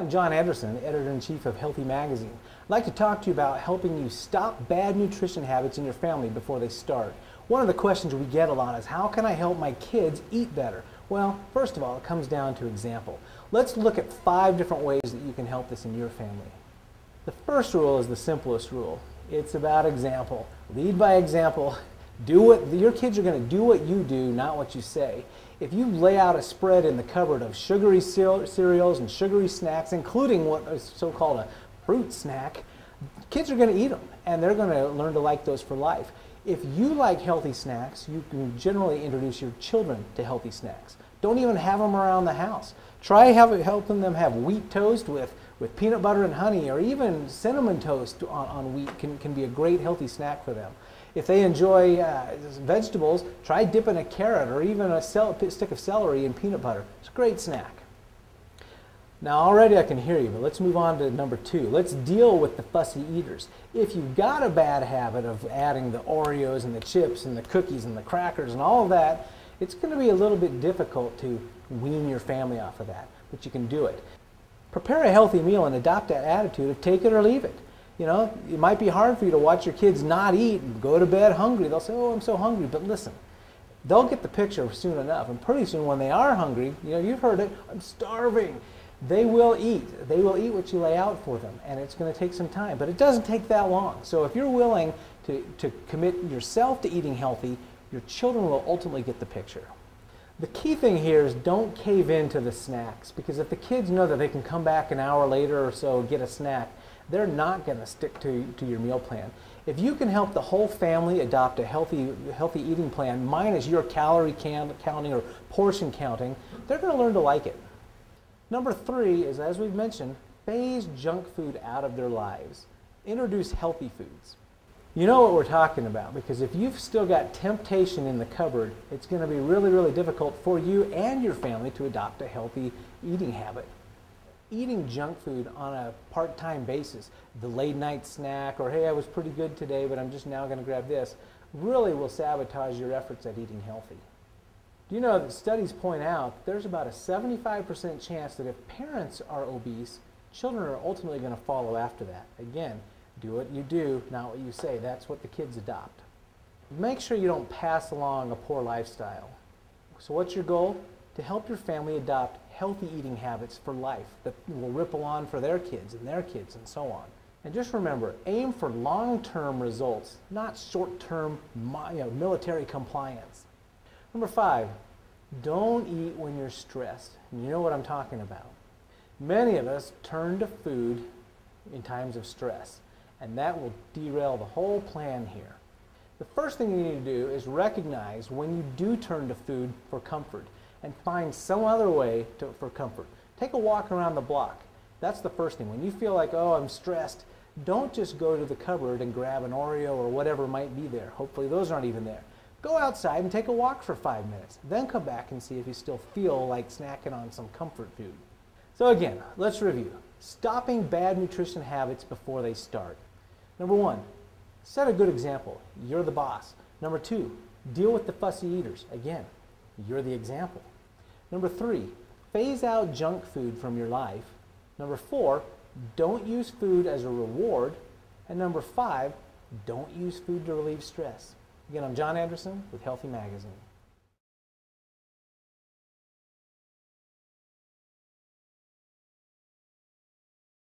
I'm John Anderson, Editor-in-Chief of Healthy Magazine. I'd like to talk to you about helping you stop bad nutrition habits in your family before they start. One of the questions we get a lot is, how can I help my kids eat better? Well, first of all, it comes down to example. Let's look at 5 different ways that you can help this in your family. The first rule is the simplest rule. It's about example. Lead by example. Your kids are going to do what you do, not what you say. If you lay out a spread in the cupboard of sugary cereals and sugary snacks, including what is so-called a fruit snack, kids are going to eat them, and they're going to learn to like those for life. If you like healthy snacks, you can generally introduce your children to healthy snacks. Don't even have them around the house. Try helping them have wheat toast with peanut butter and honey, or even cinnamon toast on wheat can be a great healthy snack for them. If they enjoy vegetables, try dipping a carrot or even a stick of celery in peanut butter. It's a great snack. Now already I can hear you, but let's move on to number 2. Let's deal with the fussy eaters. If you've got a bad habit of adding the Oreos and the chips and the cookies and the crackers and all of that, it's going to be a little bit difficult to wean your family off of that, but you can do it. Prepare a healthy meal and adopt that attitude of take it or leave it. You know, it might be hard for you to watch your kids not eat and go to bed hungry. They'll say, oh, I'm so hungry. But listen, they'll get the picture soon enough. And pretty soon when they are hungry, you know, you've heard it, I'm starving. They will eat. They will eat what you lay out for them. And it's going to take some time. But it doesn't take that long. So if you're willing to commit yourself to eating healthy, your children will ultimately get the picture. The key thing here is don't cave into the snacks. Because if the kids know that they can come back an hour later or so and get a snack, they're not going to stick to your meal plan. If you can help the whole family adopt a healthy eating plan, minus your calorie counting or portion counting, they're going to learn to like it. Number 3 is, as we've mentioned, phase junk food out of their lives. Introduce healthy foods. You know what we're talking about, because if you've still got temptation in the cupboard, it's going to be really, really difficult for you and your family to adopt a healthy eating habit. Eating junk food on a part-time basis, the late night snack, or hey, I was pretty good today, but I'm just now going to grab this, really will sabotage your efforts at eating healthy. Do you know that studies point out there's about a 75% chance that if parents are obese, children are ultimately going to follow after that. Again, do what you do, not what you say. That's what the kids adopt. Make sure you don't pass along a poor lifestyle. So what's your goal? To help your family adopt healthy eating habits for life that will ripple on for their kids and so on. And just remember, aim for long-term results, not short-term military compliance. Number 5, don't eat when you're stressed. And you know what I'm talking about. Many of us turn to food in times of stress, and that will derail the whole plan here. The first thing you need to do is recognize when you do turn to food for comfort, and find some other way for comfort. Take a walk around the block. That's the first thing. When you feel like, oh, I'm stressed, don't just go to the cupboard and grab an Oreo or whatever might be there. Hopefully those aren't even there. Go outside and take a walk for 5 minutes. Then come back and see if you still feel like snacking on some comfort food. So again, let's review. Stopping bad nutrition habits before they start. Number 1, set a good example. You're the boss. Number 2, deal with the fussy eaters. Again, you're the example. Number 3, phase out junk food from your life. Number 4, don't use food as a reward. And number 5, don't use food to relieve stress. Again, I'm John Anderson with Healthy Magazine.